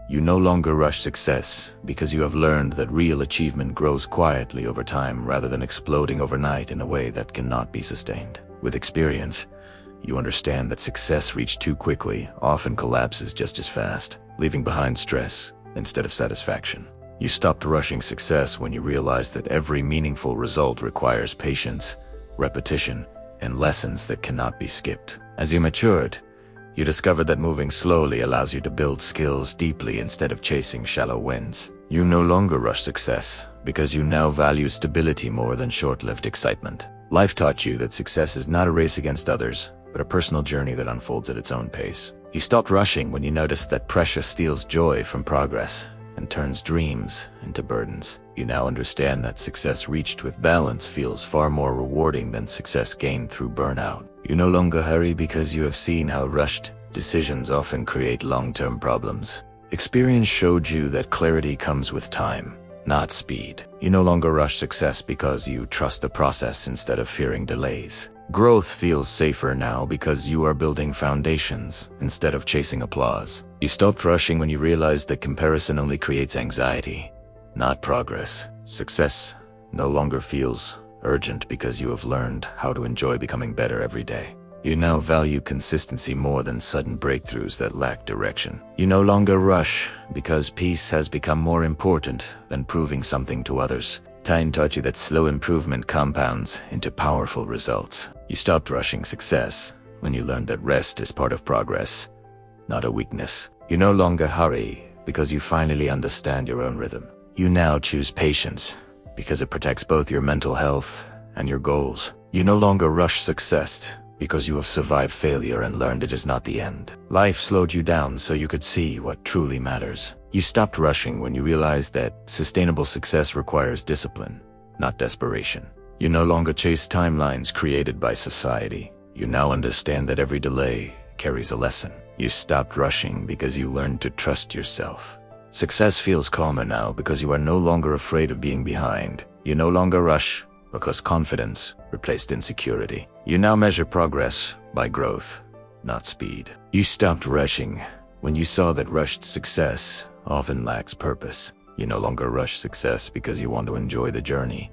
You no longer rush success because you have learned that real achievement grows quietly over time rather than exploding overnight in a way that cannot be sustained. With experience, you understand that success reached too quickly often collapses just as fast, leaving behind stress instead of satisfaction. You stopped rushing success when you realized that every meaningful result requires patience, repetition, and lessons that cannot be skipped. As you matured, you discovered that moving slowly allows you to build skills deeply instead of chasing shallow wins. You no longer rush success because you now value stability more than short-lived excitement. Life taught you that success is not a race against others, but a personal journey that unfolds at its own pace. You stopped rushing when you noticed that pressure steals joy from progress and turns dreams into burdens. You now understand that success reached with balance feels far more rewarding than success gained through burnout. You no longer hurry because you have seen how rushed decisions often create long-term problems. Experience showed you that clarity comes with time, not speed. You no longer rush success because you trust the process instead of fearing delays. Growth feels safer now because you are building foundations instead of chasing applause. You stopped rushing when you realized that comparison only creates anxiety, not progress. Success no longer feels urgent because you have learned how to enjoy becoming better every day. You now value consistency more than sudden breakthroughs that lack direction. You no longer rush because peace has become more important than proving something to others. Time taught you that slow improvement compounds into powerful results. You stopped rushing success when you learned that rest is part of progress, not a weakness. You no longer hurry because you finally understand your own rhythm. You now choose patience because it protects both your mental health and your goals. You no longer rush success because you have survived failure and learned it is not the end. Life slowed you down so you could see what truly matters. You stopped rushing when you realized that sustainable success requires discipline, not desperation. You no longer chase timelines created by society. You now understand that every delay carries a lesson. You stopped rushing because you learned to trust yourself. Success feels calmer now because you are no longer afraid of being behind. You no longer rush because confidence replaced insecurity. You now measure progress by growth, not speed. You stopped rushing when you saw that rushed success often lacks purpose. You no longer rush success because you want to enjoy the journey,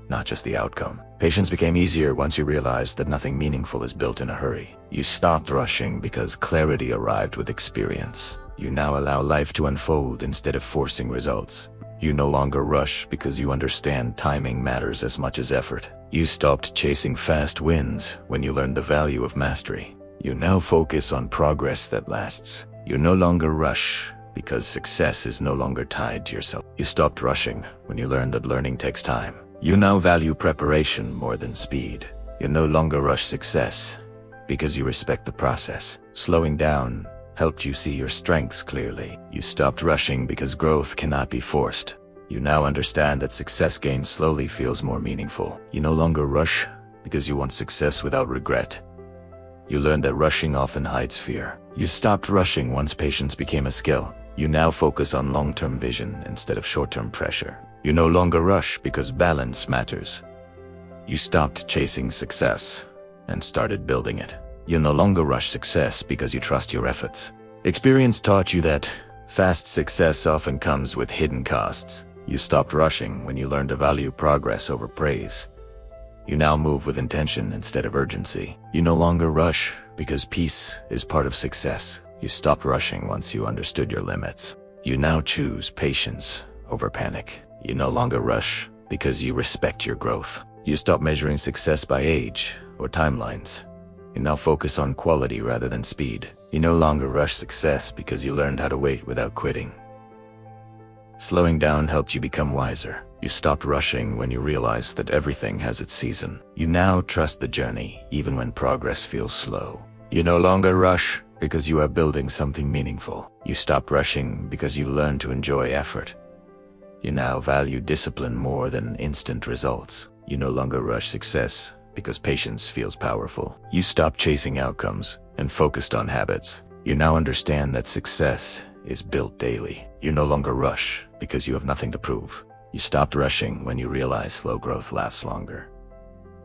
not just the outcome. Patience became easier once you realized that nothing meaningful is built in a hurry. You stopped rushing because clarity arrived with experience. You now allow life to unfold instead of forcing results. You no longer rush because you understand timing matters as much as effort. You stopped chasing fast wins when you learned the value of mastery. You now focus on progress that lasts. You no longer rush because success is no longer tied to yourself. You stopped rushing when you learned that learning takes time. You now value preparation more than speed. You no longer rush success because you respect the process. Slowing down helped you see your strengths clearly. You stopped rushing because growth cannot be forced. You now understand that success gained slowly feels more meaningful. You no longer rush because you want success without regret. You learned that rushing often hides fear. You stopped rushing once patience became a skill. You now focus on long-term vision instead of short-term pressure. You no longer rush because balance matters. You stopped chasing success and started building it. You no longer rush success because you trust your efforts. Experience taught you that fast success often comes with hidden costs. You stopped rushing when you learned to value progress over praise. You now move with intention instead of urgency. You no longer rush because peace is part of success. You stopped rushing once you understood your limits. You now choose patience over panic. You no longer rush because you respect your growth. You stop measuring success by age or timelines. You now focus on quality rather than speed. You no longer rush success because you learned how to wait without quitting. Slowing down helped you become wiser. You stopped rushing when you realized that everything has its season. You now trust the journey even when progress feels slow. You no longer rush because you are building something meaningful. You stopped rushing because you learned to enjoy effort. You now value discipline more than instant results. You no longer rush success because patience feels powerful. You stopped chasing outcomes and focused on habits. You now understand that success is built daily. You no longer rush because you have nothing to prove. You stopped rushing when you realize slow growth lasts longer.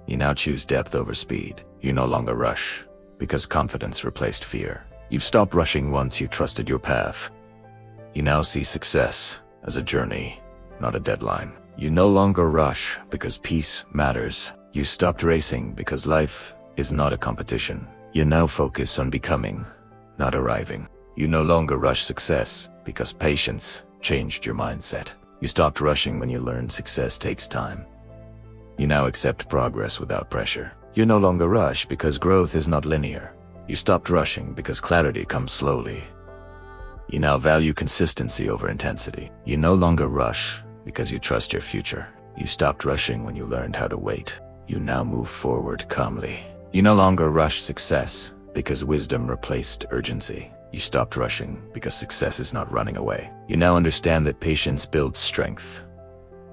You now choose depth over speed. You no longer rush because confidence replaced fear. You've stopped rushing once you trusted your path. You now see success as a journey, not a deadline. You no longer rush because peace matters. You stopped racing because life is not a competition. You now focus on becoming, not arriving. You no longer rush success because patience changed your mindset. You stopped rushing when you learned success takes time. You now accept progress without pressure. You no longer rush because growth is not linear. You stopped rushing because clarity comes slowly. You now value consistency over intensity. You no longer rush because you trust your future. You stopped rushing when you learned how to wait. You now move forward calmly. You no longer rush success because wisdom replaced urgency. You stopped rushing because success is not running away. You now understand that patience builds strength.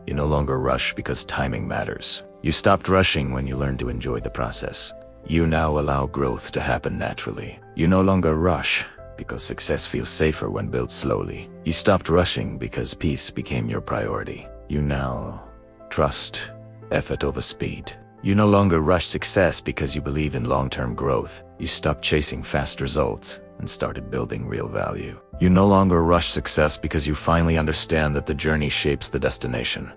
You no longer rush because timing matters. You stopped rushing when you learned to enjoy the process. You now allow growth to happen naturally. You no longer rush because success feels safer when built slowly. You stopped rushing because peace became your priority. You now trust effort over speed. You no longer rush success because you believe in long-term growth. You stopped chasing fast results and started building real value. You no longer rush success because you finally understand that the journey shapes the destination.